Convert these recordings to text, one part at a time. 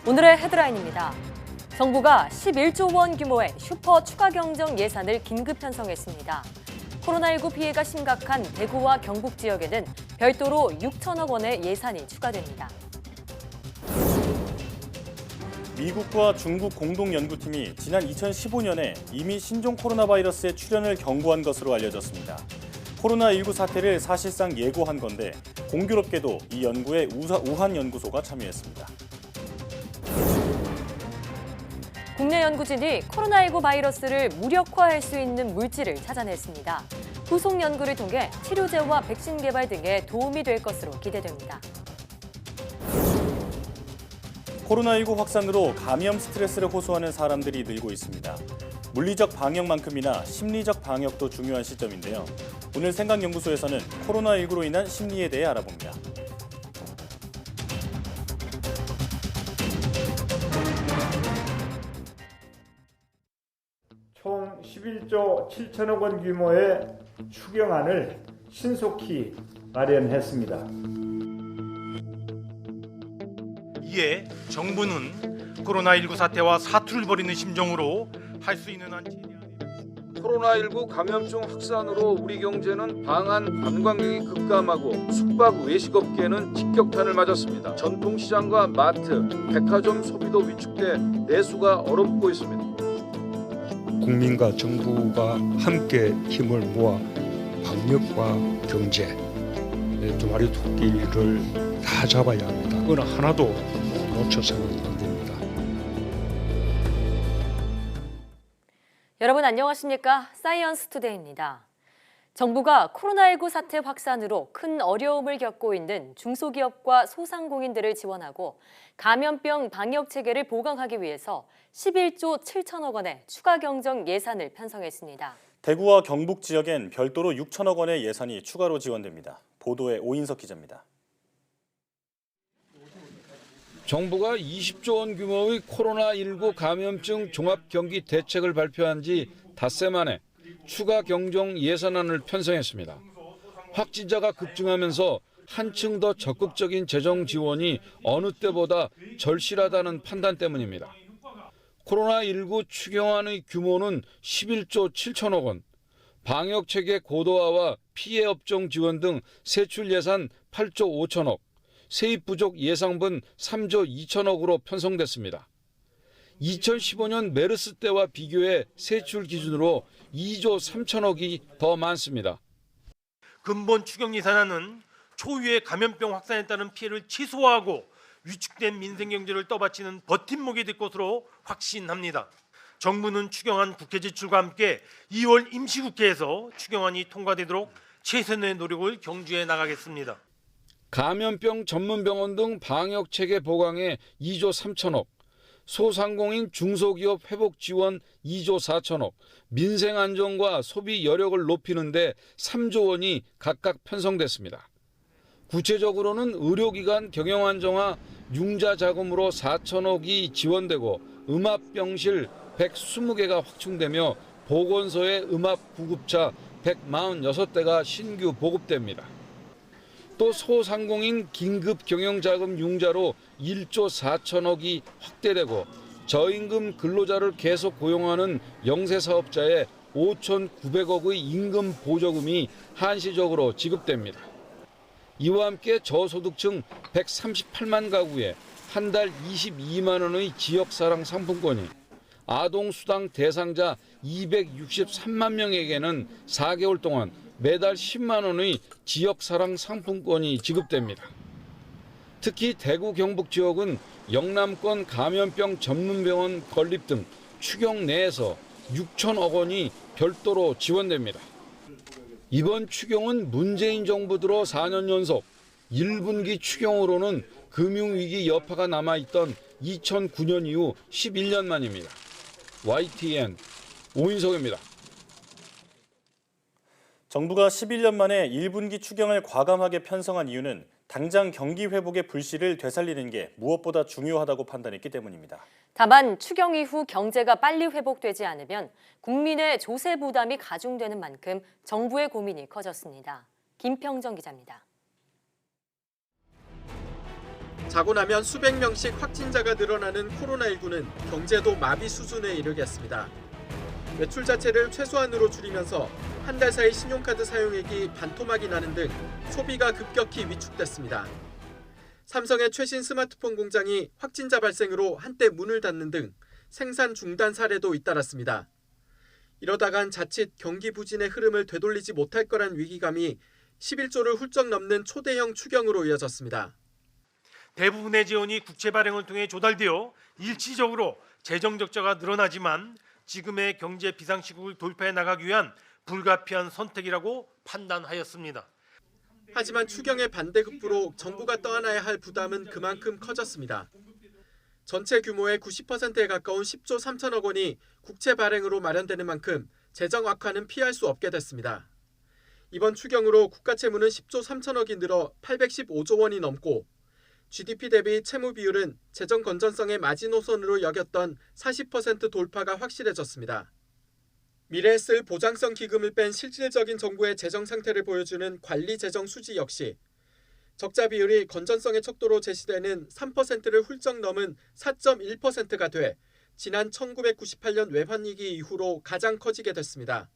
오늘의 헤드라인입니다. 정부가 11조 원 규모의 슈퍼 추가 경정 예산을 긴급 편성했습니다. 코로나19 피해가 심각한 대구와 경북 지역에는 별도로 6천억 원의 예산이 추가됩니다. 미국과 중국 공동연구팀이 지난 2015년에 이미 신종 코로나 바이러스의 출현을 경고한 것으로 알려졌습니다. 코로나19 사태를 사실상 예고한 건데 공교롭게도 이 연구에 우한 연구소가 참여했습니다. 국내 연구진이 코로나19 바이러스를 무력화할 수 있는 물질을 찾아냈습니다. 후속 연구를 통해 치료제와 백신 개발 등에 도움이 될 것으로 기대됩니다. 코로나19 확산으로 감염 스트레스를 호소하는 사람들이 늘고 있습니다. 물리적 방역만큼이나 심리적 방역도 중요한 시점인데요. 오늘 생각연구소에서는 코로나19로 인한 심리에 대해 알아봅니다. 총 11조 7천억 원 규모의 추경안을 신속히 마련했습니다. 이에 정부는 코로나19 사태와 사투를 벌이는 심정으로 할 수 있는 한 코로나19 감염증 확산으로 우리 경제는 방한 관광객이 급감하고 숙박 외식업계는 직격탄을 맞았습니다. 전통시장과 마트, 백화점 소비도 위축돼 내수가 얼어붙고 있습니다. 국민과 정부가 함께 힘을 모아 방역과 경제 두 마리 토끼를 다 잡아야 합니다. 어느 하나도 놓쳐서는 안 됩니다. 여러분 안녕하십니까? 사이언스 투데이입니다. 정부가 코로나19 사태 확산으로 큰 어려움을 겪고 있는 중소기업과 소상공인들을 지원하고 감염병 방역 체계를 보강하기 위해서 11조 7천억 원의 추가 경정 예산을 편성했습니다. 대구와 경북 지역엔 별도로 6천억 원의 예산이 추가로 지원됩니다. 보도에 오인석 기자입니다. 정부가 20조 원 규모의 코로나19 감염증 종합경기 대책을 발표한 지 닷새 만에 추가 경정 예산안을 편성했습니다. 확진자가 급증하면서 한층 더 적극적인 재정 지원이 어느 때보다 절실하다는 판단 때문입니다. 코로나19 추경안의 규모는 11조 7천억 원, 방역체계 고도화와 피해 업종 지원 등 세출 예산 8조 5천억, 세입 부족 예상분 3조 2천억으로 편성됐습니다. 2015년 메르스 때와 비교해 세출 기준으로 2조 3천억이 더 많습니다. 근본 추경 예산안은 초유의 감염병 확산에 따른 피해를 최소화하고 위축된 민생 경제를 떠받치는 버팀목이 될 것으로 확신합니다. 정부는 추경안 국회 제출과 함께 2월 임시국회에서 추경안이 통과되도록 최선의 노력을 경주해 나가겠습니다. 감염병 전문병원 등 방역체계 보강에 2조 3천억, 소상공인 중소기업 회복 지원 2조 4천억, 민생 안정과 소비 여력을 높이는 데 3조 원이 각각 편성됐습니다. 구체적으로는 의료기관 경영 안정화 융자 자금으로 4천억이 지원되고 음압병실 120개가 확충되며 보건소에 음압 구급차 146대가 신규 보급됩니다. 또 소상공인 긴급 경영자금 융자로 1조 4천억이 확대되고 저임금 근로자를 계속 고용하는 영세사업자에 5,900억의 임금 보조금이 한시적으로 지급됩니다. 이와 함께 저소득층 138만 가구에 한 달 22만 원의 지역사랑 상품권이, 아동수당 대상자 263만 명에게는 4개월 동안 매달 10만 원의 지역사랑 상품권이 지급됩니다. 특히 대구 경북 지역은 영남권 감염병 전문병원 건립 등 추경 내에서 6천억 원이 별도로 지원됩니다. 이번 추경은 문재인 정부 들어 4년 연속 1분기 추경으로는 금융위기 여파가 남아있던 2009년 이후 11년 만입니다. YTN 오인석입니다. 정부가 11년 만에 1분기 추경을 과감하게 편성한 이유는 당장 경기 회복의 불씨를 되살리는 게 무엇보다 중요하다고 판단했기 때문입니다. 다만 추경 이후 경제가 빨리 회복되지 않으면 국민의 조세 부담이 가중되는 만큼 정부의 고민이 커졌습니다. 김평정 기자입니다. 자고 나면 수백 명씩 확진자가 늘어나는 코로나19는 경제도 마비 수준에 이르겠습니다. 매출 자체를 최소한으로 줄이면서 한 달 사이 신용카드 사용액이 반토막이 나는 등 소비가 급격히 위축됐습니다. 삼성의 최신 스마트폰 공장이 확진자 발생으로 한때 문을 닫는 등 생산 중단 사례도 잇따랐습니다. 이러다간 자칫 경기 부진의 흐름을 되돌리지 못할 거란 위기감이 11조를 훌쩍 넘는 초대형 추경으로 이어졌습니다. 대부분의 지원이 국채 발행을 통해 조달되어 일시적으로 재정 적자가 늘어나지만 지금의 경제 비상시국을 돌파해 나가기 위한 불가피한 선택이라고 판단하였습니다. 하지만 추경의 반대급부로 정부가 떠안아야 할 부담은 그만큼 커졌습니다. 전체 규모의 90%에 가까운 10조 3천억 원이 국채 발행으로 마련되는 만큼 재정 악화는 피할 수 없게 됐습니다. 이번 추경으로 국가 채무는 10조 3천억이 늘어 815조 원이 넘고 GDP 대비 채무 비율은 재정 건전성의 마지노선으로 여겼던 40% 돌파가 확실해졌습니다. 미래에 쓸 보장성 기금을 뺀 실질적인 정부의 재정 상태를 보여주는 관리 재정 수지 역시 적자 비율이 건전성의 척도로 제시되는 3%를 훌쩍 넘은 4.1%가 돼 지난 1998년 외환위기 이후로 가장 커지게 됐습니다.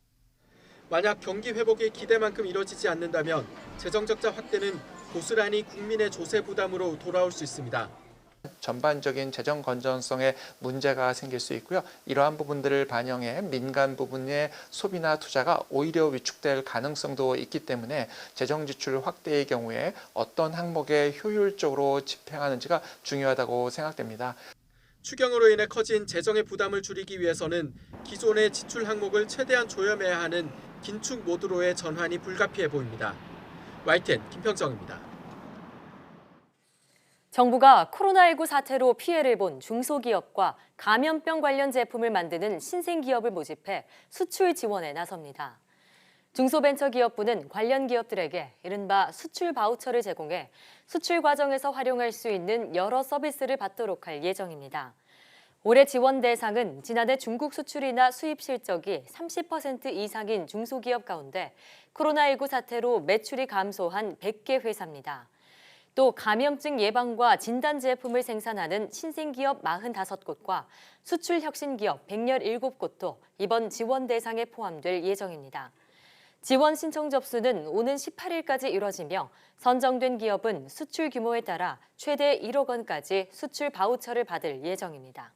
만약 경기 회복이 기대만큼 이뤄지지 않는다면 재정 적자 확대는 고스란히 국민의 조세 부담으로 돌아올 수 있습니다. 전반적인 재정 건전성에 문제가 생길 수 있고요. 이러한 부분들을 반영해 민간 부분의 소비나 투자가 오히려 위축될 가능성도 있기 때문에 재정 지출 확대의 경우에 어떤 항목에 효율적으로 집행하는지가 중요하다고 생각됩니다. 추경으로 인해 커진 재정의 부담을 줄이기 위해서는 기존의 지출 항목을 최대한 조여매야 하는 긴축 모드로의 전환이 불가피해 보입니다. YTN 김평정입니다. 정부가 코로나19 사태로 피해를 본 중소기업과 감염병 관련 제품을 만드는 신생기업을 모집해 수출 지원에 나섭니다. 중소벤처기업부는 관련 기업들에게 이른바 수출 바우처를 제공해 수출 과정에서 활용할 수 있는 여러 서비스를 받도록 할 예정입니다. 올해 지원 대상은 지난해 중국 수출이나 수입 실적이 30% 이상인 중소기업 가운데 코로나19 사태로 매출이 감소한 100개 회사입니다. 또 감염증 예방과 진단 제품을 생산하는 신생기업 45곳과 수출혁신기업 117곳도 이번 지원 대상에 포함될 예정입니다. 지원 신청 접수는 오는 18일까지 이뤄지며 선정된 기업은 수출 규모에 따라 최대 1억 원까지 수출 바우처를 받을 예정입니다.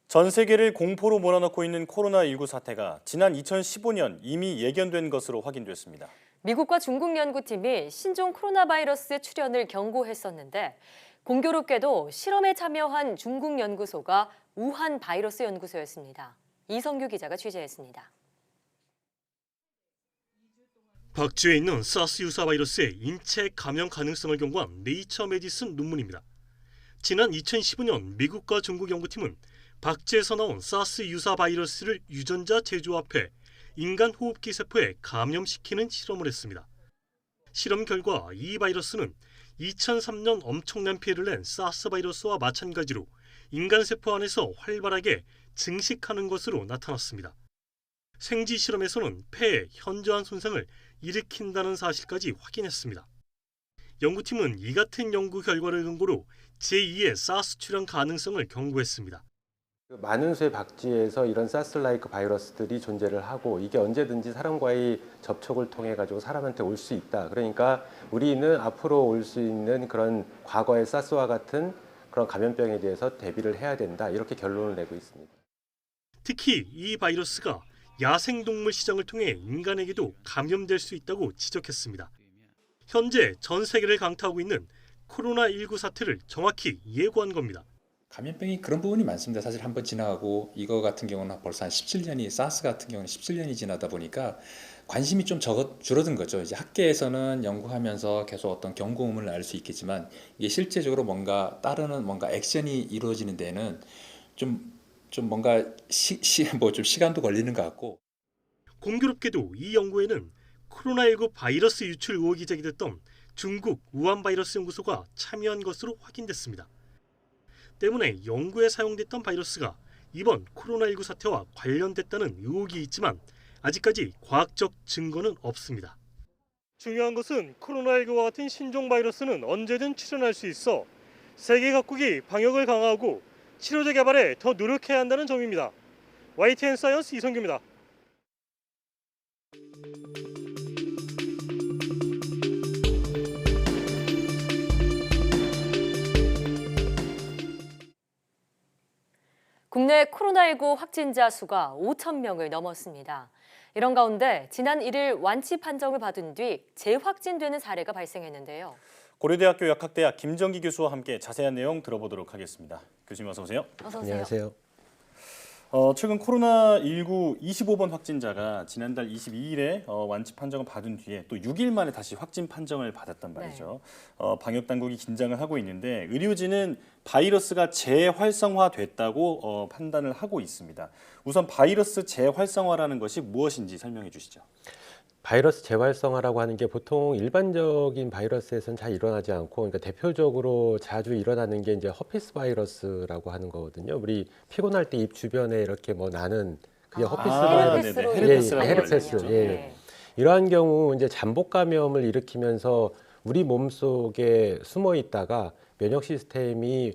전 세계를 공포로 몰아넣고 있는 코로나19 사태가 지난 2015년 이미 예견된 것으로 확인됐습니다. 미국과 중국 연구팀이 신종 코로나 바이러스의 출현을 경고했었는데 공교롭게도 실험에 참여한 중국 연구소가 우한 바이러스 연구소였습니다. 이성규 기자가 취재했습니다. 박쥐에 있는 사스 유사 바이러스의 인체 감염 가능성을 경고한 네이처 메디슨 논문입니다. 지난 2015년 미국과 중국 연구팀은 박쥐에서 나온 사스 유사 바이러스를 유전자 재조합해 인간 호흡기 세포에 감염시키는 실험을 했습니다. 실험 결과 이 바이러스는 2003년 엄청난 피해를 낸 사스 바이러스와 마찬가지로 인간 세포 안에서 활발하게 증식하는 것으로 나타났습니다. 생쥐 실험에서는 폐에 현저한 손상을 일으킨다는 사실까지 확인했습니다. 연구팀은 이 같은 연구 결과를 근거로 제2의 사스 출현 가능성을 경고했습니다. 많은 수의 박쥐에서 이런 사스-라이크 바이러스들이 존재를 하고 이게 언제든지 사람과의 접촉을 통해 가지고 사람한테 올 수 있다. 그러니까 우리는 앞으로 올 수 있는 그런 과거의 사스와 같은 그런 감염병에 대해서 대비를 해야 된다. 이렇게 결론을 내고 있습니다. 특히 이 바이러스가 야생동물 시장을 통해 인간에게도 감염될 수 있다고 지적했습니다. 현재 전 세계를 강타하고 있는 코로나19 사태를 정확히 예고한 겁니다. 감염병이 그런 부분이 많습니다. 사실 한번 지나가고 이거 같은 경우는 벌써 한 17년이 사스 같은 경우는 17년이 지나다 보니까 관심이 좀 줄어든 거죠. 이제 학계에서는 연구하면서 계속 어떤 경고음을 알 수 있겠지만 이게 실제적으로 뭔가 따르는 뭔가 액션이 이루어지는 데는 좀 뭔가 좀 시간도 걸리는 것 같고. 공교롭게도 이 연구에는 코로나19 바이러스 유출 의혹이 제기됐던 중국 우한 바이러스 연구소가 참여한 것으로 확인됐습니다. 때문에 연구에 사용됐던 바이러스가 이번 코로나19 사태와 관련됐다는 의혹이 있지만 아직까지 과학적 증거는 없습니다. 중요한 것은 코로나19와 같은 신종 바이러스는 언제든 출현할 수 있어 세계 각국이 방역을 강화하고 치료제 개발에 더 노력해야 한다는 점입니다. YTN 사이언스 이성규입니다. 국내 코로나19 확진자 수가 5천 명을 넘었습니다. 이런 가운데 지난 1일 완치 판정을 받은 뒤 재확진되는 사례가 발생했는데요. 고려대학교 약학대학 김정기 교수와 함께 자세한 내용 들어보도록 하겠습니다. 교수님 어서 오세요. 어서 오세요. 안녕하세요. 최근 코로나19 25번 확진자가 지난달 22일에 완치 판정을 받은 뒤에 또 6일 만에 다시 확진 판정을 받았단 말이죠. 방역 당국이 긴장을 하고 있는데 의료진은 바이러스가 재활성화됐다고 판단을 하고 있습니다. 우선 바이러스 재활성화라는 것이 무엇인지 설명해 주시죠. 바이러스 재활성화라고 하는 게 보통 일반적인 바이러스에서는 잘 일어나지 않고, 그러니까 대표적으로 자주 일어나는 게 이제 허피스 바이러스라고 하는 거거든요. 우리 피곤할 때 입 주변에 이렇게 뭐 나는 그게 허피스 바이러스, 헤르페스. 예. 이러한 경우 이제 잠복 감염을 일으키면서 우리 몸 속에 숨어 있다가 면역 시스템이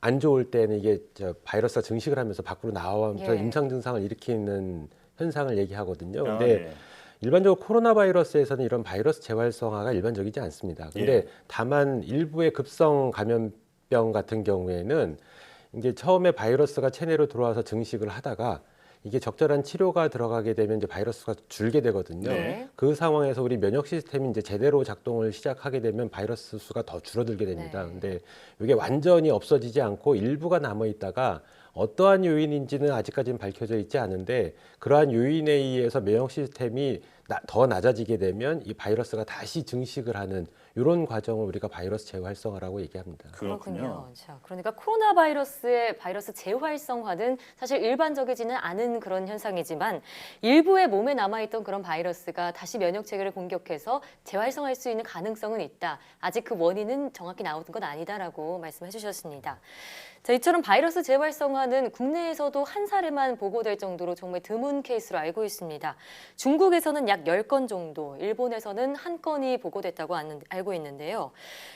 안 좋을 때는 이게 바이러스가 증식을 하면서 밖으로 나와서 임상 증상을 일으키는 현상을 얘기하거든요. 근데 일반적으로 코로나 바이러스에서는 이런 바이러스 재활성화가 일반적이지 않습니다. 근데 다만 일부의 급성 감염병 같은 경우에는 이제 처음에 바이러스가 체내로 들어와서 증식을 하다가 이게 적절한 치료가 들어가게 되면 이제 바이러스가 줄게 되거든요. 그 상황에서 우리 면역 시스템이 이제 제대로 작동을 시작하게 되면 바이러스 수가 더 줄어들게 됩니다. 근데 이게 완전히 없어지지 않고 일부가 남아 있다가 어떠한 요인인지는 아직까지는 밝혀져 있지 않은데 그러한 요인에 의해서 면역 시스템이 더 낮아지게 되면 이 바이러스가 다시 증식을 하는 이런 과정을 우리가 바이러스 재활성화라고 얘기합니다. 그렇군요. 자, 그러니까 코로나 바이러스의 바이러스 재활성화는 사실 일반적이지는 않은 그런 현상이지만 일부의 몸에 남아있던 그런 바이러스가 다시 면역 체계를 공격해서 재활성화할 수 있는 가능성은 있다. 아직 그 원인은 정확히 나오는 건 아니다라고 말씀해 주셨습니다. 자, 이처럼 바이러스 재활성화는 국내에서도 한 사례만 보고될 정도로 정말 드문 케이스로 알고 있습니다. 중국에서는 약 10건 정도, 일본에서는 1건이 보고됐다고 알고 있는데요.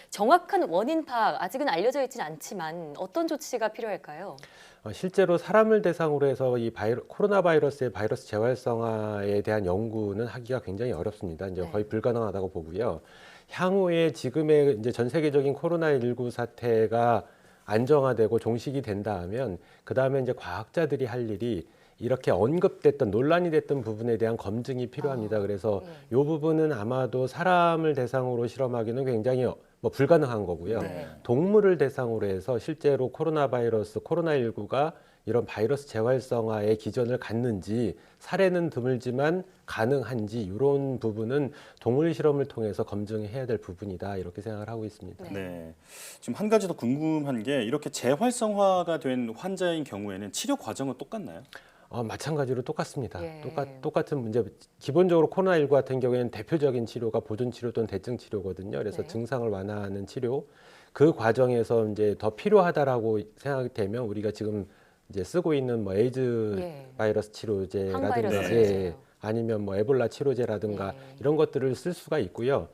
정확한 원인 파악 아직은 알려져 있지는 않지만 어떤 조치가 필요할까요? 실제로 사람을 대상으로 해서 이 코로나 바이러스의 바이러스 재활성화에 대한 연구는 하기가 굉장히 어렵습니다. 이제 거의 불가능하다고 보고요. 향후에 지금의 이제 전 세계적인 코로나19 사태가 안정화되고 종식이 된다 하면 그 다음에 이제 과학자들이 할 일이 이렇게 언급됐던 논란이 됐던 부분에 대한 검증이 필요합니다. 그래서 이 부분은 아마도 사람을 대상으로 실험하기는 굉장히 불가능한 거고요. 동물을 대상으로 해서 실제로 코로나 바이러스, 코로나19가 이런 바이러스 재활성화의 기전을 갖는지 사례는 드물지만 가능한지 이런 부분은 동물 실험을 통해서 검증해야 될 부분이다 이렇게 생각을 하고 있습니다. 네. 지금 한 가지 더 궁금한 게 이렇게 재활성화가 된 환자인 경우에는 치료 과정은 똑같나요? 마찬가지로 똑같습니다. 똑같은 문제. 기본적으로 코로나19 같은 경우에는 대표적인 치료가 보존 치료 또는 대증 치료거든요. 그래서 증상을 완화하는 치료. 그 과정에서 이제 더 필요하다라고 생각이 되면 우리가 지금 이제 쓰고 있는 뭐 에이즈 바이러스 치료제라든가 아니면 뭐 에볼라 치료제라든가 이런 것들을 쓸 수가 있고요.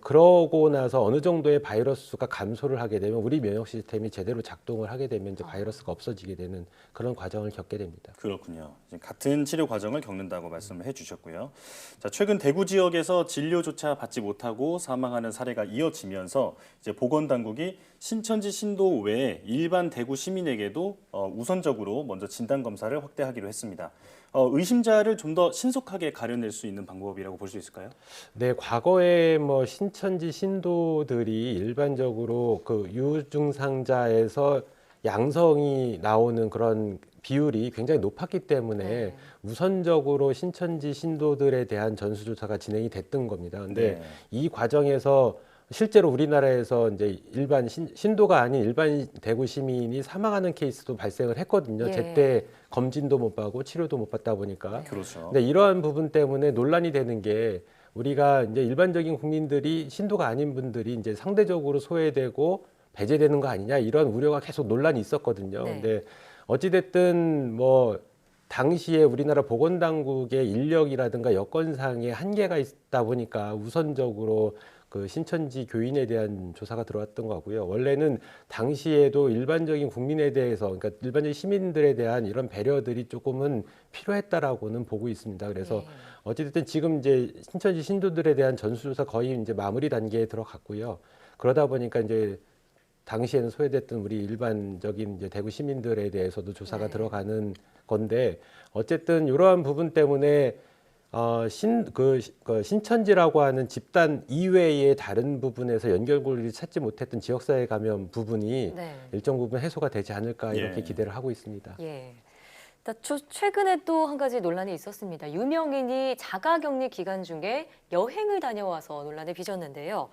그러고 나서 어느 정도의 바이러스 수가 감소를 하게 되면 우리 면역 시스템이 제대로 작동을 하게 되면 이제 바이러스가 없어지게 되는 그런 과정을 겪게 됩니다. 그렇군요. 같은 치료 과정을 겪는다고 말씀을 해주셨고요. 자, 최근 대구 지역에서 진료조차 받지 못하고 사망하는 사례가 이어지면서 이제 보건당국이 신천지 신도 외에 일반 대구 시민에게도 우선적으로 먼저 진단 검사를 확대하기로 했습니다. 의심자를 좀 더 신속하게 가려낼 수 있는 방법이라고 볼 수 있을까요? 네, 과거에 뭐 신천지 신도들이 일반적으로 그 유증상자에서 양성이 나오는 그런 비율이 굉장히 높았기 때문에 우선적으로 신천지 신도들에 대한 전수조사가 진행이 됐던 겁니다. 근데 이 과정에서 실제로 우리나라에서 이제 일반 신도가 아닌 일반 대구 시민이 사망하는 케이스도 발생을 했거든요. 제때 검진도 못 받고 치료도 못 받다 보니까. 근데 이러한 부분 때문에 논란이 되는 게 우리가 이제 일반적인 국민들이 신도가 아닌 분들이 이제 상대적으로 소외되고 배제되는 거 아니냐 이런 우려가 계속 논란이 있었거든요. 근데 어찌됐든 뭐 당시에 우리나라 보건당국의 인력이라든가 여건상의 한계가 있다 보니까 우선적으로 그 신천지 교인에 대한 조사가 들어왔던 거고요. 원래는 당시에도 일반적인 국민에 대해서, 그러니까 일반적인 시민들에 대한 이런 배려들이 조금은 필요했다라고는 보고 있습니다. 그래서 어찌됐든 지금 이제 신천지 신도들에 대한 전수조사 거의 이제 마무리 단계에 들어갔고요. 그러다 보니까 이제 당시에는 소외됐던 우리 일반적인 이제 대구 시민들에 대해서도 조사가 들어가는 건데, 어쨌든 이러한 부분 때문에 신천지라고 하는 집단 이외의 다른 부분에서 연결고리를 찾지 못했던 지역사회 감염 부분이 일정 부분 해소가 되지 않을까 이렇게 기대를 하고 있습니다. 최근에 또 한 가지 논란이 있었습니다. 유명인이 자가격리 기간 중에 여행을 다녀와서 논란에 빚었는데요.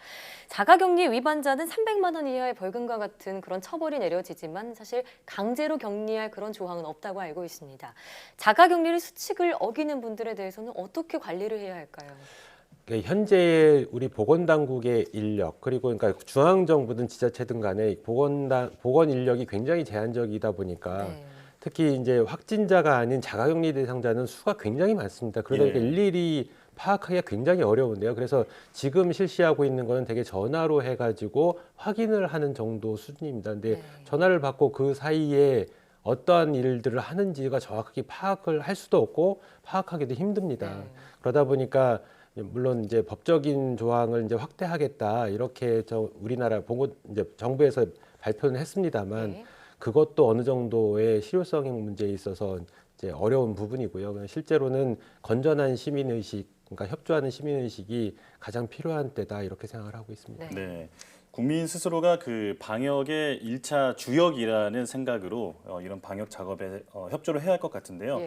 자가격리 위반자는 300만 원 이하의 벌금과 같은 그런 처벌이 내려지지만 사실 강제로 격리할 그런 조항은 없다고 알고 있습니다. 자가격리를 수칙을 어기는 분들에 대해서는 어떻게 관리를 해야 할까요? 현재 우리 보건당국의 인력, 그리고 그러니까 중앙정부든 지자체든 간에 보건 인력이 굉장히 제한적이다 보니까 특히 이제 확진자가 아닌 자가격리 대상자는 수가 굉장히 많습니다. 그러다 보니까 일일이 파악하기가 굉장히 어려운데요. 그래서 지금 실시하고 있는 거는 되게 전화로 해가지고 확인을 하는 정도 수준입니다. 근데 전화를 받고 그 사이에 어떠한 일들을 하는지가 정확하게 파악을 할 수도 없고 파악하기도 힘듭니다. 그러다 보니까 물론 이제 법적인 조항을 이제 확대하겠다 이렇게 우리나라 이제 정부에서 발표는 했습니다만. 그것도 어느 정도의 실효성 문제에 있어서 이제 어려운 부분이고요. 실제로는 건전한 시민의식, 그러니까 협조하는 시민의식이 가장 필요한 때다 이렇게 생각을 하고 있습니다. 국민 스스로가 그 방역의 1차 주역이라는 생각으로 이런 방역 작업에 협조를 해야 할 것 같은데요.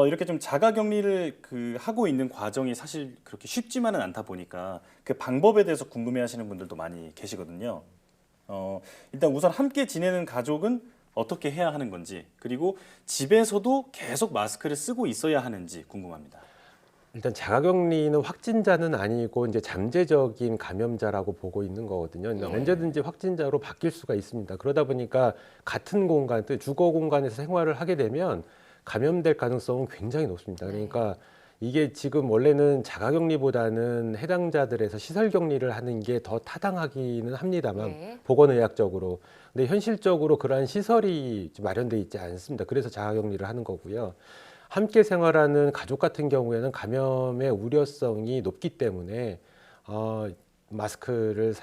이렇게 좀 자가격리를 하고 있는 과정이 사실 그렇게 쉽지만은 않다 보니까 그 방법에 대해서 궁금해하시는 분들도 많이 계시거든요. 일단 우선 함께 지내는 가족은 어떻게 해야 하는 건지, 그리고 집에서도 계속 마스크를 쓰고 있어야 하는지 궁금합니다. 일단 자가격리는 확진자는 아니고 이제 잠재적인 감염자라고 보고 있는 거거든요. 언제든지 확진자로 바뀔 수가 있습니다. 그러다 보니까 같은 공간, 또 주거 공간에서 생활을 하게 되면 감염될 가능성은 굉장히 높습니다. 그러니까 이게 지금 원래는 자가격리보다는 해당자들에서 시설격리를 하는 게 더 타당하기는 합니다만 보건의학적으로. 근데 현실적으로 그러한 시설이 마련돼 있지 않습니다. 그래서 자가격리를 하는 거고요. 함께 생활하는 가족 같은 경우에는 감염의 우려성이 높기 때문에 마스크를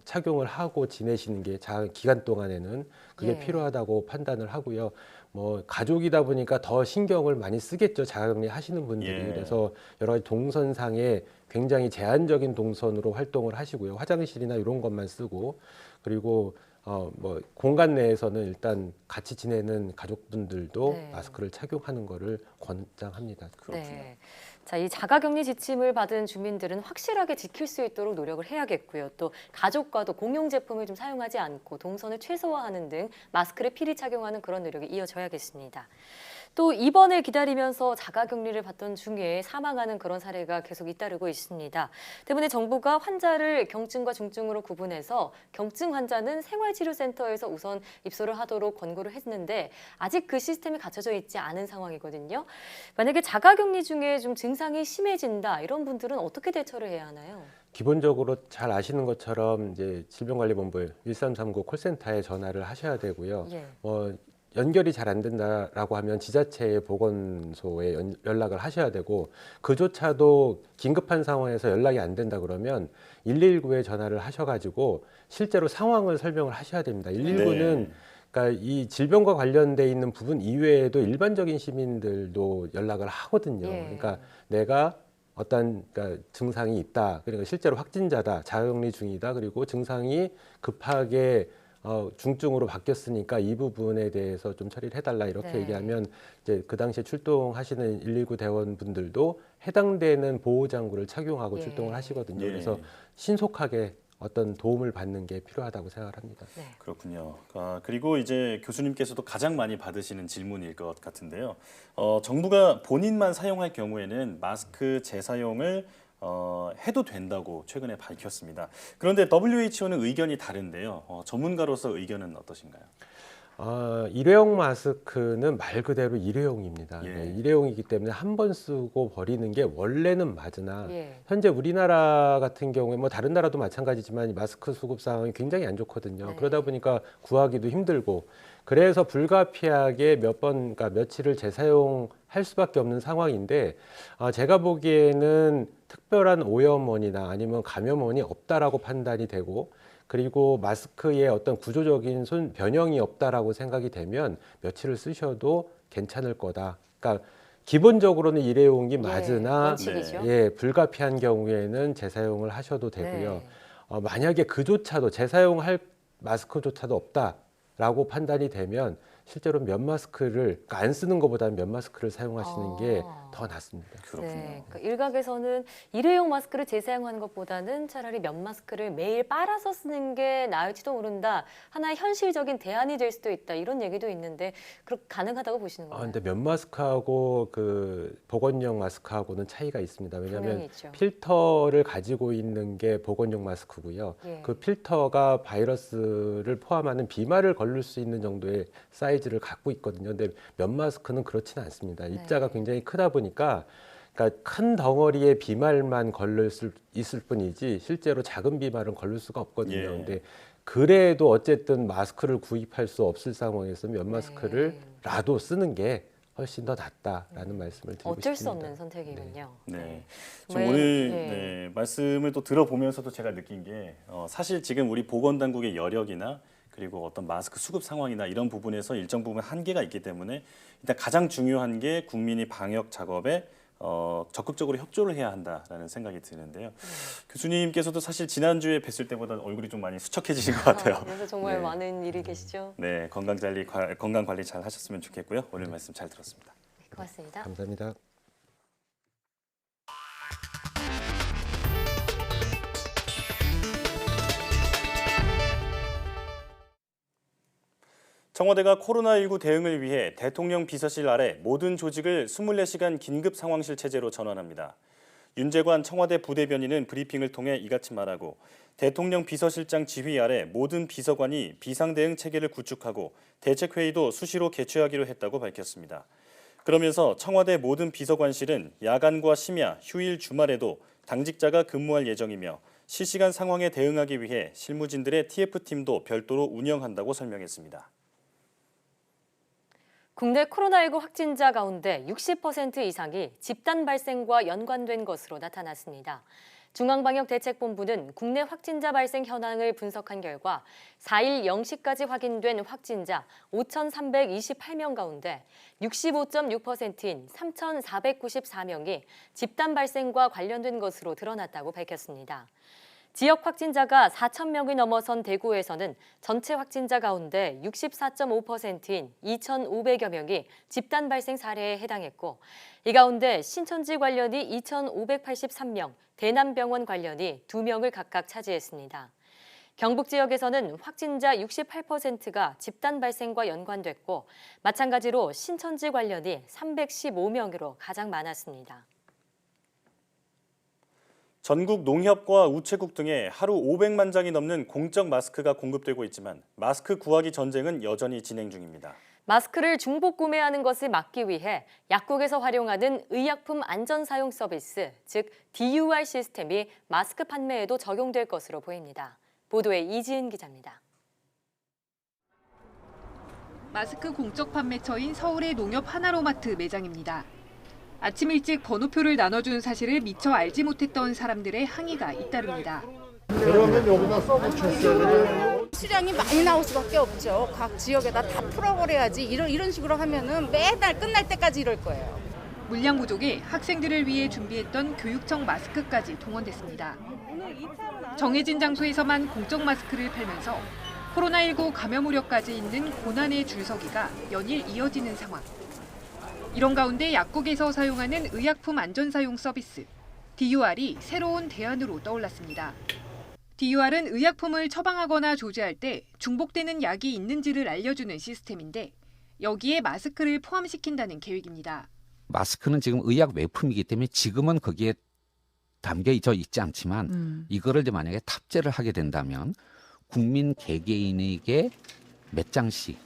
착용을 하고 지내시는 게 기간 동안에는 그게 필요하다고 판단을 하고요. 뭐 가족이다 보니까 더 신경을 많이 쓰겠죠. 자가격리 하시는 분들이. 그래서 여러 가지 동선상에 굉장히 제한적인 동선으로 활동을 하시고요. 화장실이나 이런 것만 쓰고, 그리고 뭐 공간 내에서는 일단 같이 지내는 가족분들도 마스크를 착용하는 거를 권장합니다. 자, 이 자가격리 지침을 받은 주민들은 확실하게 지킬 수 있도록 노력을 해야겠고요. 또 가족과도 공용 제품을 좀 사용하지 않고 동선을 최소화하는 등 마스크를 필히 착용하는 그런 노력이 이어져야겠습니다. 또 입원을 기다리면서 자가격리를 받던 중에 사망하는 그런 사례가 계속 잇따르고 있습니다. 때문에 정부가 환자를 경증과 중증으로 구분해서 경증 환자는 생활치료센터에서 우선 입소를 하도록 권고를 했는데 아직 그 시스템이 갖춰져 있지 않은 상황이거든요. 만약에 자가격리 중에 좀 증상이 심해진다 이런 분들은 어떻게 대처를 해야 하나요? 기본적으로 잘 아시는 것처럼 이제 질병관리본부 1339 콜센터에 전화를 하셔야 되고요. 연결이 잘 안 된다라고 하면 지자체의 보건소에 연락을 하셔야 되고, 그조차도 긴급한 상황에서 연락이 안 된다 그러면 119에 전화를 하셔가지고 실제로 상황을 설명을 하셔야 됩니다. 119는 그러니까 이 질병과 관련돼 있는 부분 이외에도 일반적인 시민들도 연락을 하거든요. 그러니까 내가 어떤 증상이 있다, 그러니까 실제로 확진자다, 자가격리 중이다, 그리고 증상이 급하게 중증으로 바뀌었으니까 이 부분에 대해서 좀 처리를 해달라 이렇게 얘기하면 이제 그 당시에 출동하시는 119 대원분들도 해당되는 보호장구를 착용하고 출동을 하시거든요. 그래서 신속하게 어떤 도움을 받는 게 필요하다고 생각을 합니다. 그렇군요. 그리고 이제 교수님께서도 가장 많이 받으시는 질문일 것 같은데요. 정부가 본인만 사용할 경우에는 마스크 재사용을 해도 된다고 최근에 밝혔습니다. 그런데 WHO는 의견이 다른데요. 전문가로서 의견은 어떠신가요? 일회용 마스크는 말 그대로 일회용입니다. 예. 네, 일회용이기 때문에 한 번 쓰고 버리는 게 원래는 맞으나 예. 현재 우리나라 같은 경우에 뭐 다른 나라도 마찬가지지만 이 마스크 수급 상황이 굉장히 안 좋거든요. 네. 그러다 보니까 구하기도 힘들고 그래서 불가피하게 몇 번, 그러니까 며칠을 재사용할 수밖에 없는 상황인데 제가 보기에는 특별한 오염원이나 아니면 감염원이 없다라고 판단이 되고 그리고 마스크에 어떤 구조적인 변형이 없다라고 생각이 되면 며칠을 쓰셔도 괜찮을 거다. 그러니까 기본적으로는 일회용이 맞으나 원칙이죠. 불가피한 경우에는 재사용을 하셔도 되고요. 네. 만약에 그조차도 재사용할 마스크조차도 없다라고 판단이 되면 실제로 면 마스크를 그러니까 안 쓰는 것보다는 면 마스크를 사용하시는 게 더 낫습니다. 그렇군요. 네, 그러니까 일각에서는 일회용 마스크를 재사용하는 것보다는 차라리 면 마스크를 매일 빨아서 쓰는 게 나을지도 모른다. 하나의 현실적인 대안이 될 수도 있다. 이런 얘기도 있는데 그렇게 가능하다고 보시는 건가요? 근데 면 마스크하고 그 보건용 마스크하고는 차이가 있습니다. 분명히 왜냐하면 있죠. 필터를 가지고 있는 게 보건용 마스크고요. 예. 그 필터가 바이러스를 포함하는 비말을 걸릴 수 있는 정도의 사이즈를 갖고 있거든요. 근데 면 마스크는 그렇지는 않습니다. 입자가 굉장히 크다 보니까 그러니까 큰 덩어리의 비말만 걸릴 수 있을 뿐이지 실제로 작은 비말은 걸릴 수가 없거든요. 예. 근데 그래도 어쨌든 마스크를 구입할 수 없을 상황에서 면 마스크를라도 쓰는 게 훨씬 더 낫다라는 말씀을 드리고 어쩔 수 싶습니다. 없는 선택이군요. 네. 지금 정말, 오늘 예. 네, 말씀을 또 들어보면서도 제가 느낀 게 사실 지금 우리 보건당국의 여력이나 그리고 어떤 마스크 수급 상황이나 이런 부분에서 일정 부분 한계가 있기 때문에 일단 가장 중요한 게 국민이 방역 작업에 적극적으로 협조를 해야 한다라는 생각이 드는데요. 교수님께서도 사실 지난주에 뵀을 때보다 얼굴이 좀 많이 수척해지신 것 같아요. 그래서 정말 네. 많은 일이 계시죠. 네, 건강 관리 잘 하셨으면 좋겠고요. 오늘 말씀 잘 들었습니다. 고맙습니다. 감사합니다. 청와대가 코로나19 대응을 위해 대통령 비서실 아래 모든 조직을 24시간 긴급 상황실 체제로 전환합니다. 윤재관 청와대 부대변인은 브리핑을 통해 이같이 말하고 대통령 비서실장 지휘 아래 모든 비서관이 비상대응 체계를 구축하고 대책회의도 수시로 개최하기로 했다고 밝혔습니다. 그러면서 청와대 모든 비서관실은 야간과 심야, 휴일, 주말에도 당직자가 근무할 예정이며 실시간 상황에 대응하기 위해 실무진들의 TF팀도 별도로 운영한다고 설명했습니다. 국내 코로나19 확진자 가운데 60% 이상이 집단 발생과 연관된 것으로 나타났습니다. 중앙방역대책본부는 국내 확진자 발생 현황을 분석한 결과 4일 0시까지 확인된 확진자 5,328명 가운데 65.6%인 3,494명이 집단 발생과 관련된 것으로 드러났다고 밝혔습니다. 지역 확진자가 4,000명이 넘어선 대구에서는 전체 확진자 가운데 64.5%인 2,500여 명이 집단 발생 사례에 해당했고 이 가운데 신천지 관련이 2,583명, 대남병원 관련이 2명을 각각 차지했습니다. 경북 지역에서는 확진자 68%가 집단 발생과 연관됐고 마찬가지로 신천지 관련이 315명으로 가장 많았습니다. 전국 농협과 우체국 등에 하루 500만 장이 넘는 공적 마스크가 공급되고 있지만 마스크 구하기 전쟁은 여전히 진행 중입니다. 마스크를 중복 구매하는 것을 막기 위해 약국에서 활용하는 의약품 안전사용 서비스, 즉 DUR 시스템이 마스크 판매에도 적용될 것으로 보입니다. 보도에 이지은 기자입니다. 마스크 공적 판매처인 서울의 농협 하나로마트 매장입니다. 아침 일찍 번호표를 나눠준 사실을 미처 알지 못했던 사람들의 항의가 잇따릅니다. 그러면 여기다 써붙였어요. 수량이 많이 나올 수밖에 없죠. 각 지역에다 다 풀어버려야지. 이런 식으로 하면은 매달 끝날 때까지 이럴 거예요. 물량 부족에 학생들을 위해 준비했던 교육청 마스크까지 동원됐습니다. 정해진 장소에서만 공적 마스크를 팔면서 코로나19 감염 우려까지 있는 고난의 줄서기가 연일 이어지는 상황. 이런 가운데 약국에서 사용하는 의약품 안전사용 서비스, DUR이 새로운 대안으로 떠올랐습니다. DUR은 의약품을 처방하거나 조제할 때 중복되는 약이 있는지를 알려주는 시스템인데 여기에 마스크를 포함시킨다는 계획입니다. 마스크는 지금 의약 외품이기 때문에 지금은 거기에 담겨져 있지 않지만 이거를 이제 만약에 탑재를 하게 된다면 국민 개개인에게 몇 장씩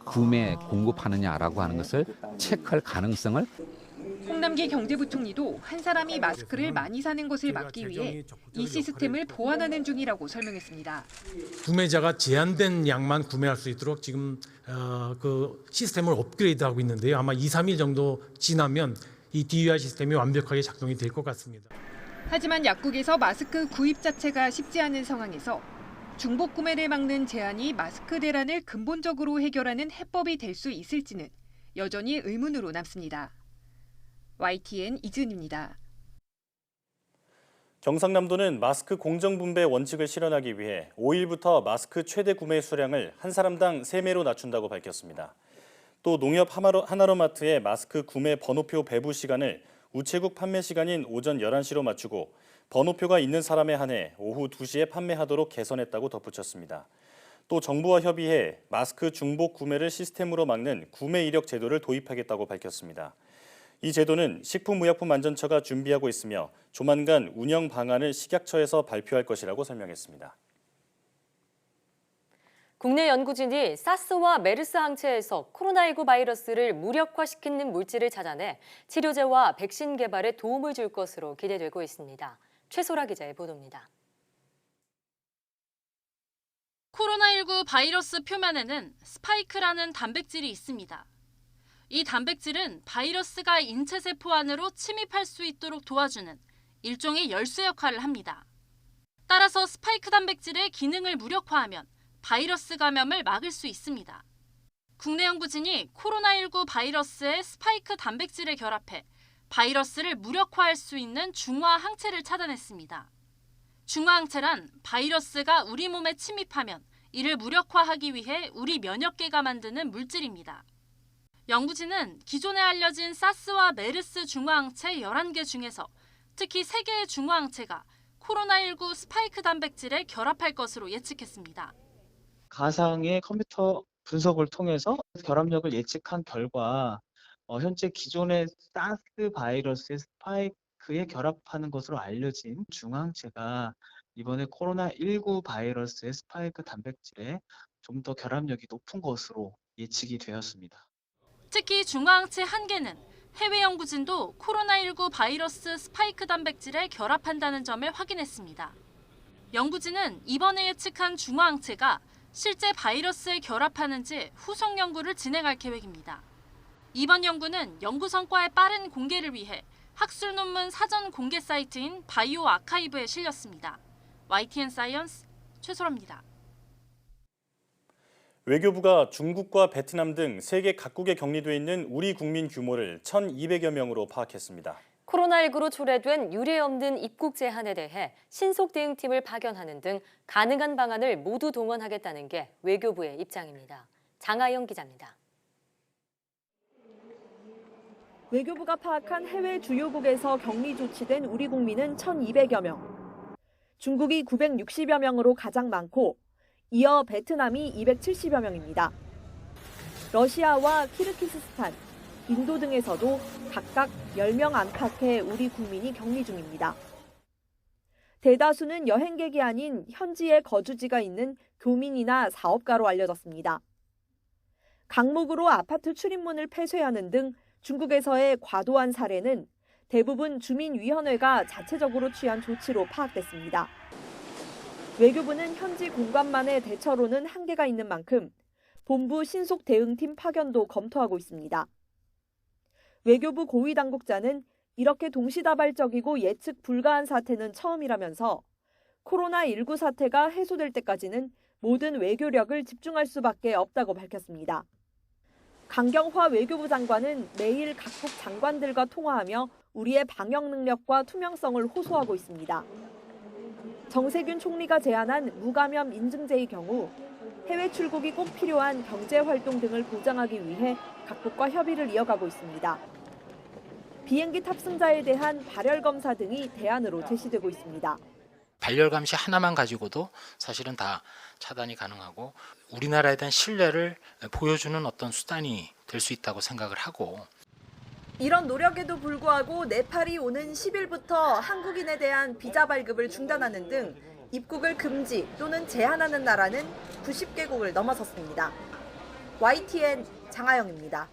구매, 공급하느냐라고 하는 것을 체크할 가능성을 홍남기 경제부총리도 한 사람이 마스크를 많이 사는 것을 막기 위해 이 시스템을 보완하는 중이라고 설명했습니다. 구매자가 제한된 양만 구매할 수 있도록 지금 그 시스템을 업그레이드하고 있는데요. 아마 2, 3일 정도 지나면 이 DUI 시스템이 완벽하게 작동이 될 것 같습니다. 하지만 약국에서 마스크 구입 자체가 쉽지 않은 상황에서 중복 구매를 막는 제한이 마스크 대란을 근본적으로 해결하는 해법이 될 수 있을지는 여전히 의문으로 남습니다. YTN 이준입니다. 경상남도는 마스크 공정분배 원칙을 실현하기 위해 5일부터 마스크 최대 구매 수량을 한 사람당 3매로 낮춘다고 밝혔습니다. 또 농협 하나로마트의 마스크 구매 번호표 배부 시간을 우체국 판매 시간인 오전 11시로 맞추고 번호표가 있는 사람에 한해 오후 2시에 판매하도록 개선했다고 덧붙였습니다. 또 정부와 협의해 마스크 중복 구매를 시스템으로 막는 구매 이력 제도를 도입하겠다고 밝혔습니다. 이 제도는 식품의약품안전처가 준비하고 있으며 조만간 운영 방안을 식약처에서 발표할 것이라고 설명했습니다. 국내 연구진이 사스와 메르스 항체에서 코로나19 바이러스를 무력화시키는 물질을 찾아내 치료제와 백신 개발에 도움을 줄 것으로 기대되고 있습니다. 최소라 기자의 보도입니다. 코로나19 바이러스 표면에는 스파이크라는 단백질이 있습니다. 이 단백질은 바이러스가 인체 세포 안으로 침입할 수 있도록 도와주는 일종의 열쇠 역할을 합니다. 따라서 스파이크 단백질의 기능을 무력화하면 바이러스 감염을 막을 수 있습니다. 국내 연구진이 코로나19 바이러스의 스파이크 단백질에 결합해 바이러스를 무력화할 수 있는 중화 항체를 찾아냈습니다. 중화 항체란 바이러스가 우리 몸에 침입하면 이를 무력화하기 위해 우리 면역계가 만드는 물질입니다. 연구진은 기존에 알려진 사스와 메르스 중화항체 11개 중에서 특히 3개의 중화항체가 코로나19 스파이크 단백질에 결합할 것으로 예측했습니다. 가상의 컴퓨터 분석을 통해서 결합력을 예측한 결과 현재 기존의 사스 바이러스의 스파이크에 결합하는 것으로 알려진 중화항체가 이번에 코로나19 바이러스의 스파이크 단백질에 좀 더 결합력이 높은 것으로 예측이 되었습니다. 특히 중화항체 1개는 해외 연구진도 코로나19 바이러스 스파이크 단백질에 결합한다는 점을 확인했습니다. 연구진은 이번에 예측한 중화항체가 실제 바이러스에 결합하는지 후속 연구를 진행할 계획입니다. 이번 연구는 연구 성과의 빠른 공개를 위해 학술 논문 사전 공개 사이트인 바이오 아카이브에 실렸습니다. YTN 사이언스 최소라입니다. 외교부가 중국과 베트남 등 세계 각국에 격리돼 있는 우리 국민 규모를 1,200여 명으로 파악했습니다. 코로나19로 초래된 유례없는 입국 제한에 대해 신속 대응팀을 파견하는 등 가능한 방안을 모두 동원하겠다는 게 외교부의 입장입니다. 장하영 기자입니다. 외교부가 파악한 해외 주요국에서 격리 조치된 우리 국민은 1,200여 명. 중국이 960여 명으로 가장 많고 이어 베트남이 270여 명입니다. 러시아와 키르기스스탄, 인도 등에서도 각각 10명 안팎의 우리 국민이 격리 중입니다. 대다수는 여행객이 아닌 현지에 거주지가 있는 교민이나 사업가로 알려졌습니다. 강목으로 아파트 출입문을 폐쇄하는 등 중국에서의 과도한 사례는 대부분 주민위원회가 자체적으로 취한 조치로 파악됐습니다. 외교부는 현지 공관만의 대처로는 한계가 있는 만큼 본부 신속 대응팀 파견도 검토하고 있습니다. 외교부 고위 당국자는 이렇게 동시다발적이고 예측 불가한 사태는 처음이라면서 코로나19 사태가 해소될 때까지는 모든 외교력을 집중할 수밖에 없다고 밝혔습니다. 강경화 외교부 장관은 매일 각국 장관들과 통화하며 우리의 방역 능력과 투명성을 호소하고 있습니다. 정세균 총리가 제안한 무감염 인증제의 경우 해외 출국이 꼭 필요한 경제활동 등을 보장하기 위해 각국과 협의를 이어가고 있습니다. 비행기 탑승자에 대한 발열 검사 등이 대안으로 제시되고 있습니다. 발열 감시 하나만 가지고도 사실은 다 차단이 가능하고 우리나라에 대한 신뢰를 보여주는 어떤 수단이 될 수 있다고 생각을 하고 이런 노력에도 불구하고 네팔이 오는 10일부터 한국인에 대한 비자 발급을 중단하는 등 입국을 금지 또는 제한하는 나라는 90개국을 넘어섰습니다. YTN 장하영입니다.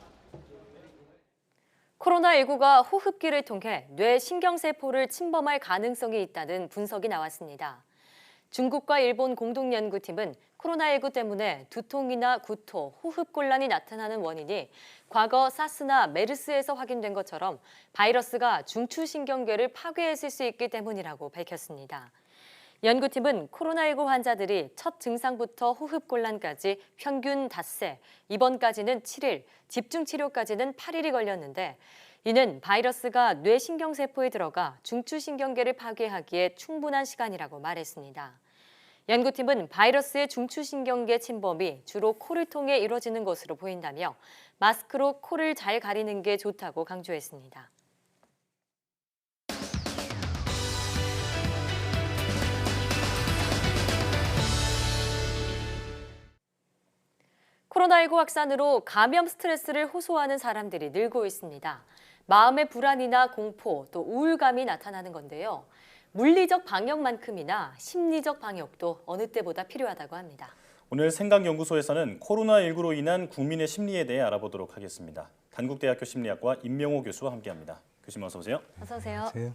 코로나19가 호흡기를 통해 뇌 신경세포를 침범할 가능성이 있다는 분석이 나왔습니다. 중국과 일본 공동연구팀은 코로나19 때문에 두통이나 구토, 호흡곤란이 나타나는 원인이 과거 사스나 메르스에서 확인된 것처럼 바이러스가 중추신경계를 파괴했을 수 있기 때문이라고 밝혔습니다. 연구팀은 코로나19 환자들이 첫 증상부터 호흡곤란까지 평균 닷새, 입원까지는 7일, 집중치료까지는 8일이 걸렸는데 이는 바이러스가 뇌신경세포에 들어가 중추신경계를 파괴하기에 충분한 시간이라고 말했습니다. 연구팀은 바이러스의 중추신경계 침범이 주로 코를 통해 이루어지는 것으로 보인다며 마스크로 코를 잘 가리는 게 좋다고 강조했습니다. 코로나19 확산으로 감염 스트레스를 호소하는 사람들이 늘고 있습니다. 마음의 불안이나 공포, 또 우울감이 나타나는 건데요. 물리적 방역만큼이나 심리적 방역도 어느 때보다 필요하다고 합니다. 오늘 생각연구소에서는 코로나19로 인한 국민의 심리에 대해 알아보도록 하겠습니다. 단국대학교 심리학과 임명호 교수와 함께합니다. 교수님 어서 오세요. 어서 오세요. 네.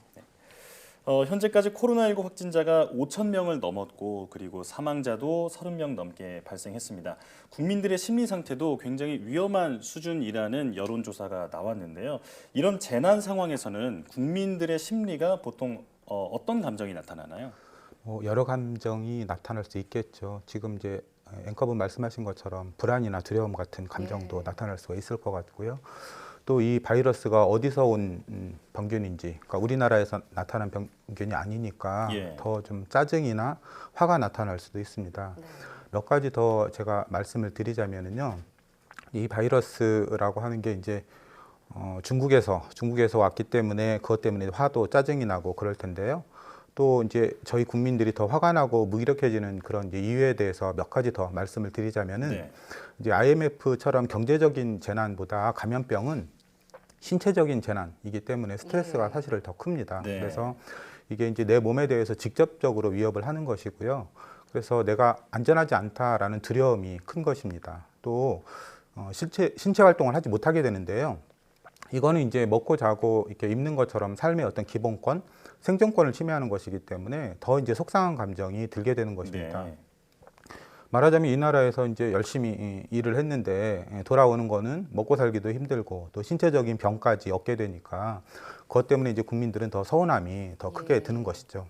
현재까지 코로나19 확진자가 5천 명을 넘었고 그리고 사망자도 30명 넘게 발생했습니다. 국민들의 심리 상태도 굉장히 위험한 수준이라는 여론조사가 나왔는데요. 이런 재난 상황에서는 국민들의 심리가 보통 어떤 감정이 나타나나요? 여러 감정이 나타날 수 있겠죠. 지금 이제 앵커분 말씀하신 것처럼 불안이나 두려움 같은 감정도 나타날 수가 있을 것 같고요. 또 이 바이러스가 어디서 온 병균인지, 그러니까 우리나라에서 나타난 병균이 아니니까 더 좀 짜증이나 화가 나타날 수도 있습니다. 몇 가지 더 제가 말씀을 드리자면은요, 이 바이러스라고 하는 게 이제 중국에서 왔기 때문에 그것 때문에 화도 짜증이 나고 그럴 텐데요. 또 이제 저희 국민들이 더 화가 나고 무기력해지는 그런 이제 이유에 대해서 몇 가지 더 말씀을 드리자면은 이제 IMF처럼 경제적인 재난보다 감염병은 신체적인 재난이기 때문에 스트레스가 사실은 더 큽니다. 그래서 이게 이제 내 몸에 대해서 직접적으로 위협을 하는 것이고요. 그래서 내가 안전하지 않다라는 두려움이 큰 것입니다. 또 신체 활동을 하지 못하게 되는데요. 이거는 이제 먹고 자고 이렇게 입는 것처럼 삶의 어떤 기본권, 생존권을 침해하는 것이기 때문에 더 이제 속상한 감정이 들게 되는 것입니다. 말하자면 이 나라에서 이제 열심히 일을 했는데 돌아오는 거는 먹고 살기도 힘들고 또 신체적인 병까지 얻게 되니까 그것 때문에 이제 국민들은 더 서운함이 더 크게 드는 것이죠.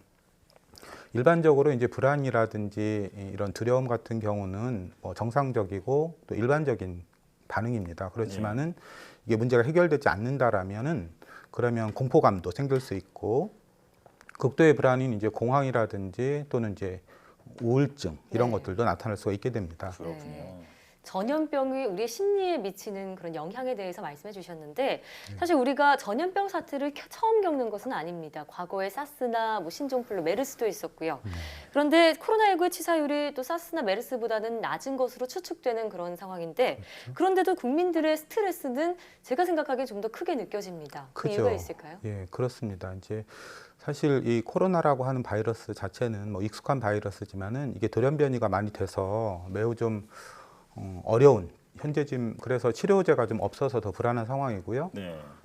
일반적으로 이제 불안이라든지 이런 두려움 같은 경우는 뭐 정상적이고 또 일반적인 반응입니다. 그렇지만은 이게 문제가 해결되지 않는다라면은 그러면 공포감도 생길 수 있고 극도의 불안인 이제 공황이라든지 또는 이제 우울증 이런 것들도 나타날 수가 있게 됩니다. 그렇군요. 전염병이 우리의 심리에 미치는 그런 영향에 대해서 말씀해 주셨는데 사실 우리가 전염병 사태를 처음 겪는 것은 아닙니다. 과거에 사스나 뭐 신종플루, 메르스도 있었고요. 그런데 코로나19의 치사율이 또 사스나 메르스보다는 낮은 것으로 추측되는 그런 상황인데 그런데도 국민들의 스트레스는 제가 생각하기에 좀 더 크게 느껴집니다. 그 이유가 있을까요? 예, 그렇습니다. 이제 사실 이 코로나라고 하는 바이러스 자체는 뭐 익숙한 바이러스지만은 이게 돌연변이가 많이 돼서 매우 좀 어려운 현재 지금 그래서 치료제가 좀 없어서 더 불안한 상황이고요.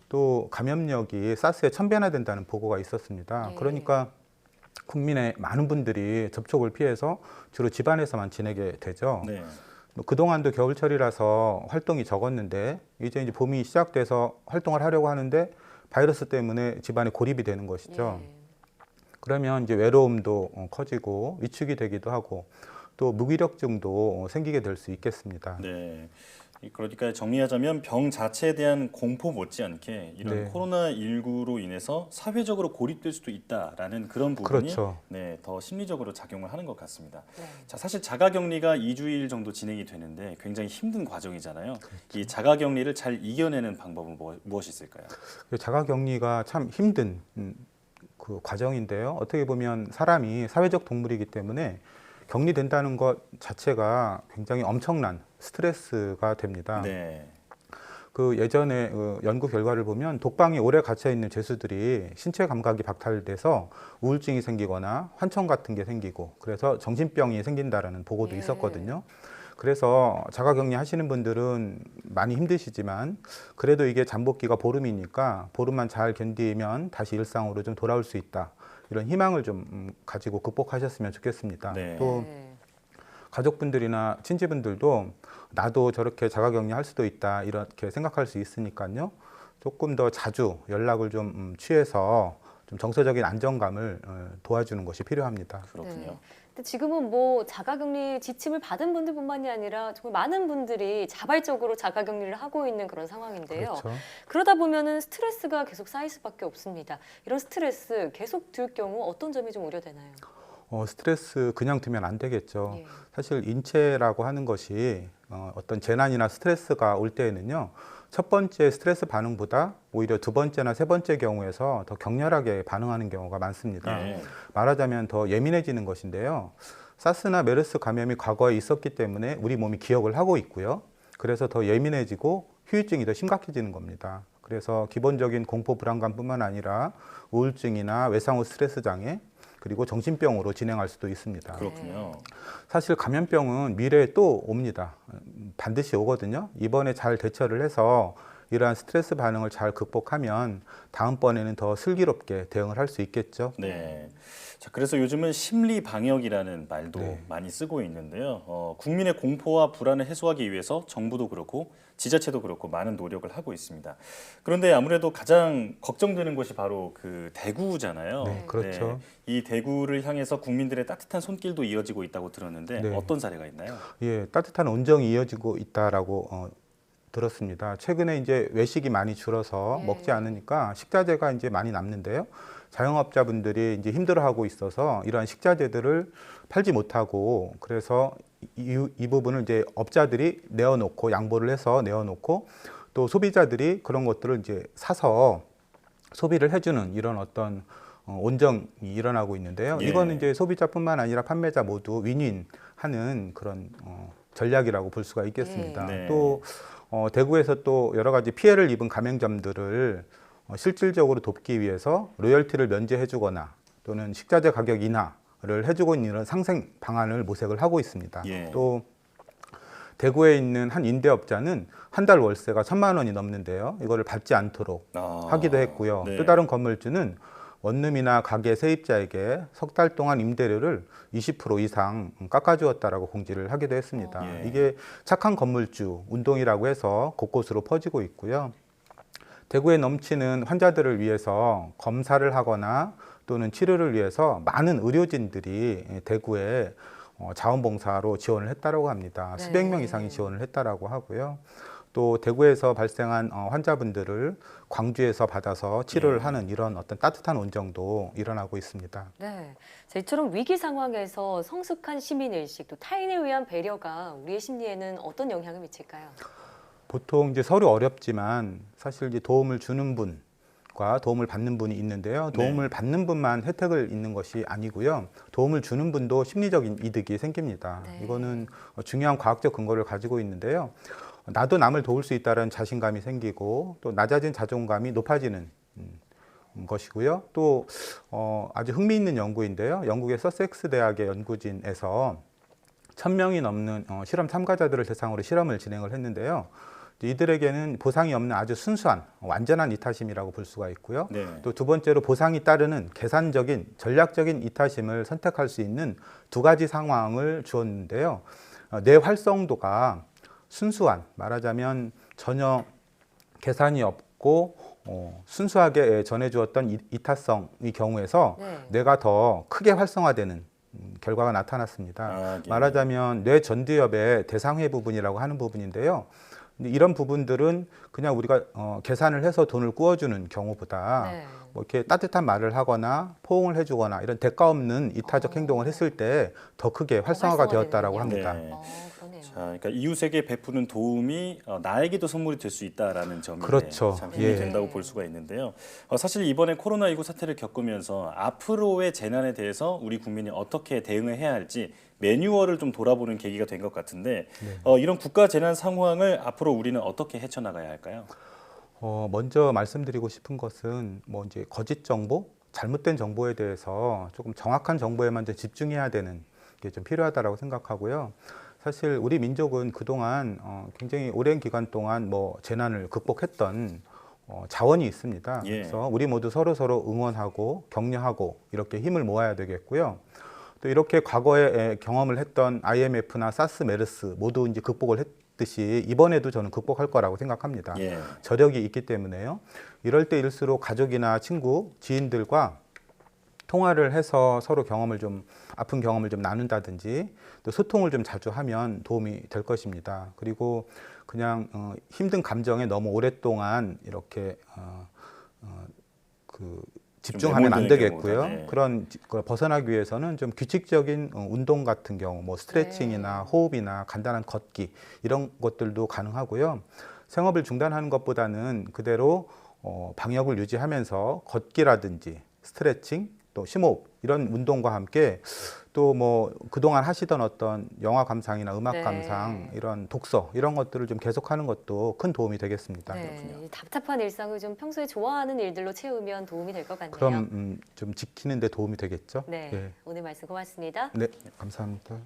또 감염력이 사스에 1000배나 된다는 보고가 있었습니다. 그러니까 국민의 많은 분들이 접촉을 피해서 주로 집안에서만 지내게 되죠. 그동안도 겨울철이라서 활동이 적었는데 이제 봄이 시작돼서 활동을 하려고 하는데 바이러스 때문에 집안에 고립이 되는 것이죠. 그러면 이제 외로움도 커지고 위축이 되기도 하고 또 무기력증도 생기게 될 수 있겠습니다. 네. 그러니까 정리하자면 병 자체에 대한 공포 못지않게 이런 코로나19로 인해서 사회적으로 고립될 수도 있다라는 그런 부분이 더 심리적으로 작용을 하는 것 같습니다. 자, 사실 자가격리가 2주일 정도 진행이 되는데 굉장히 힘든 과정이잖아요. 이 자가격리를 잘 이겨내는 방법은 무엇이 있을까요? 자가격리가 참 힘든 그 과정인데요. 어떻게 보면 사람이 사회적 동물이기 때문에 격리된다는 것 자체가 굉장히 엄청난 스트레스가 됩니다. 그 예전에 연구 결과를 보면 독방에 오래 갇혀 있는 죄수들이 신체 감각이 박탈돼서 우울증이 생기거나 환청 같은 게 생기고 그래서 정신병이 생긴다라는 보고도 있었거든요. 그래서 자가격리 하시는 분들은 많이 힘드시지만 그래도 이게 잠복기가 보름이니까 보름만 잘 견디면 다시 일상으로 좀 돌아올 수 있다. 이런 희망을 좀 가지고 극복하셨으면 좋겠습니다. 네. 또 가족분들이나 친지분들도 나도 저렇게 자가격리 할 수도 있다 이렇게 생각할 수 있으니까요. 조금 더 자주 연락을 좀 취해서 좀 정서적인 안정감을 도와주는 것이 필요합니다. 그렇군요. 근데 지금은 뭐 자가격리 지침을 받은 분들뿐만이 아니라 정말 많은 분들이 자발적으로 자가격리를 하고 있는 그런 상황인데요. 그렇죠. 그러다 보면은 스트레스가 계속 쌓일 수밖에 없습니다. 이런 스트레스 계속 들 경우 어떤 점이 좀 우려되나요? 스트레스 그냥 두면 안 되겠죠. 사실 인체라고 하는 것이 어떤 재난이나 스트레스가 올 때에는요. 첫 번째 스트레스 반응보다 오히려 두 번째나 세 번째 경우에서 더 격렬하게 반응하는 경우가 많습니다. 말하자면 더 예민해지는 것인데요. 사스나 메르스 감염이 과거에 있었기 때문에 우리 몸이 기억을 하고 있고요. 그래서 더 예민해지고 후유증이 더 심각해지는 겁니다. 그래서 기본적인 공포 불안감뿐만 아니라 우울증이나 외상후 스트레스 장애 그리고 정신병으로 진행할 수도 있습니다. 그렇군요. 사실 감염병은 미래에 또 옵니다. 반드시 오거든요. 이번에 잘 대처를 해서 이러한 스트레스 반응을 잘 극복하면 다음번에는 더 슬기롭게 대응을 할 수 있겠죠. 네. 자, 그래서 요즘은 심리 방역이라는 말도 많이 쓰고 있는데요. 국민의 공포와 불안을 해소하기 위해서 정부도 그렇고 지자체도 그렇고 많은 노력을 하고 있습니다. 그런데 아무래도 가장 걱정되는 것이 바로 그 대구잖아요. 네, 그렇죠. 이 대구를 향해서 국민들의 따뜻한 손길도 이어지고 있다고 들었는데 어떤 사례가 있나요? 예, 따뜻한 온정이 이어지고 있다라고 들었습니다. 최근에 이제 외식이 많이 줄어서 먹지 않으니까 식자재가 이제 많이 남는데요. 자영업자분들이 이제 힘들어하고 있어서 이러한 식자재들을 팔지 못하고 그래서 이 부분을 이제 업자들이 내어놓고 양보를 해서 내어놓고 또 소비자들이 그런 것들을 이제 사서 소비를 해주는 이런 어떤 온정이 일어나고 있는데요. 이거는 이제 소비자뿐만 아니라 판매자 모두 윈윈하는 그런 전략이라고 볼 수가 있겠습니다. 또 대구에서 또 여러 가지 피해를 입은 가맹점들을 실질적으로 돕기 위해서 로열티를 면제해주거나 또는 식자재 가격 인하를 해주고 있는 이런 상생 방안을 모색을 하고 있습니다. 또 대구에 있는 한 임대업자는 한 달 월세가 1,000만 원이 넘는데요. 이거를 받지 않도록 하기도 했고요. 또 다른 건물주는 원룸이나 가게 세입자에게 석 달 동안 임대료를 20% 이상 깎아주었다라고 공지를 하기도 했습니다. 이게 착한 건물주 운동이라고 해서 곳곳으로 퍼지고 있고요. 대구에 넘치는 환자들을 위해서 검사를 하거나 또는 치료를 위해서 많은 의료진들이 대구에 자원봉사로 지원을 했다라고 합니다. 수백 명 이상이 지원을 했다라고 하고요. 또 대구에서 발생한 환자분들을 광주에서 받아서 치료를 하는 이런 어떤 따뜻한 온정도 일어나고 있습니다. 네, 이처럼 위기 상황에서 성숙한 시민의식, 또 타인에 의한 배려가 우리의 심리에는 어떤 영향을 미칠까요? 보통 이제 서로 어렵지만 사실 이제 도움을 주는 분과 도움을 받는 분이 있는데요. 도움을 받는 분만 혜택을 입는 것이 아니고요. 도움을 주는 분도 심리적인 이득이 생깁니다. 이거는 중요한 과학적 근거를 가지고 있는데요. 나도 남을 도울 수 있다는 자신감이 생기고 또 낮아진 자존감이 높아지는 것이고요. 또 아주 흥미있는 연구인데요. 영국의 서섹스 대학의 연구진에서 1,000명이 넘는 실험 참가자들을 대상으로 실험을 진행을 했는데요. 이들에게는 보상이 없는 아주 순수한 완전한 이타심이라고 볼 수가 있고요. 또 두 번째로 보상이 따르는 계산적인 전략적인 이타심을 선택할 수 있는 두 가지 상황을 주었는데요. 뇌 활성도가 순수한, 말하자면 전혀 계산이 없고 순수하게 전해주었던 이타성의 경우에서 뇌가 더 크게 활성화되는 결과가 나타났습니다. 말하자면 뇌 전두엽의 대상회 부분이라고 하는 부분인데요. 이런 부분들은 그냥 우리가 계산을 해서 돈을 구워주는 경우보다 뭐 이렇게 따뜻한 말을 하거나 포옹을 해주거나 이런 대가 없는 이타적 행동을 했을 때 더 크게 활성화가 되었다라고 합니다. 자, 그러니까 이웃에게 베푸는 도움이 나에게도 선물이 될 수 있다라는 점이 참 힘이 된다고 볼 수가 있는데요. 사실 이번에 코로나19 사태를 겪으면서 앞으로의 재난에 대해서 우리 국민이 어떻게 대응을 해야 할지 매뉴얼을 좀 돌아보는 계기가 된 것 같은데 이런 국가 재난 상황을 앞으로 우리는 어떻게 헤쳐나가야 할까요? 먼저 말씀드리고 싶은 것은 뭐 이제 거짓 정보, 잘못된 정보에 대해서 조금 정확한 정보에만 집중해야 되는 게 좀 필요하다라고 생각하고요. 사실 우리 민족은 그동안 굉장히 오랜 기간 동안 뭐 재난을 극복했던 자원이 있습니다. 예. 그래서 우리 모두 서로 응원하고 격려하고 이렇게 힘을 모아야 되겠고요. 또 이렇게 과거에 경험을 했던 IMF나 사스, 메르스 모두 이제 극복을 했듯이 이번에도 저는 극복할 거라고 생각합니다. 예. 저력이 있기 때문에요. 이럴 때일수록 가족이나 친구, 지인들과 통화를 해서 서로 아픈 경험을 좀 나눈다든지 또 소통을 좀 자주 하면 도움이 될 것입니다. 그리고 그냥 힘든 감정에 너무 오랫동안 이렇게 집중하면 안 되겠고요. 네. 그런 걸 벗어나기 위해서는 좀 규칙적인 운동 같은 경우, 뭐 스트레칭이나 호흡이나 간단한 걷기 이런 것들도 가능하고요. 생업을 중단하는 것보다는 그대로 방역을 유지하면서 걷기라든지 스트레칭, 또 심호흡 이런 운동과 함께 또 뭐 그동안 하시던 어떤 영화 감상이나 음악 네. 감상 이런 독서 이런 것들을 좀 계속하는 것도 큰 도움이 되겠습니다. 네, 이 답답한 일상을 좀 평소에 좋아하는 일들로 채우면 도움이 될 것 같네요. 그럼 좀 지키는 데 도움이 되겠죠? 네, 예. 오늘 말씀 고맙습니다. 네, 감사합니다.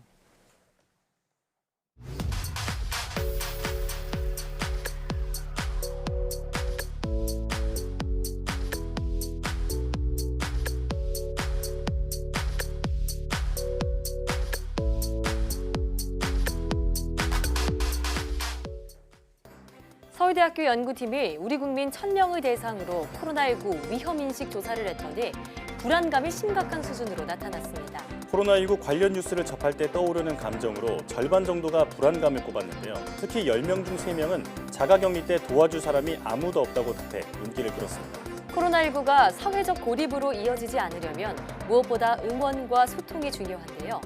서울대학교 연구팀이 우리 국민 1,000명을 대상으로 코로나19 위험인식 조사를 했더니 불안감이 심각한 수준으로 나타났습니다. 코로나19 관련 뉴스를 접할 때 떠오르는 감정으로 절반 정도가 불안감을 꼽았는데요. 특히 10명 중 3명은 자가격리 때 도와줄 사람이 아무도 없다고 답해 눈길을 끌었습니다. 코로나19가 사회적 고립으로 이어지지 않으려면 무엇보다 응원과 소통이 중요한데요.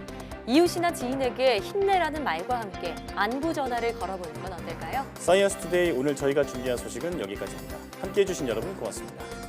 이웃이나 지인에게 힘내라는 말과 함께 안부 전화를 걸어보는 건 어떨까요? 사이언스 투데이 오늘 저희가 준비한 소식은 여기까지입니다. 함께해 주신 여러분 고맙습니다.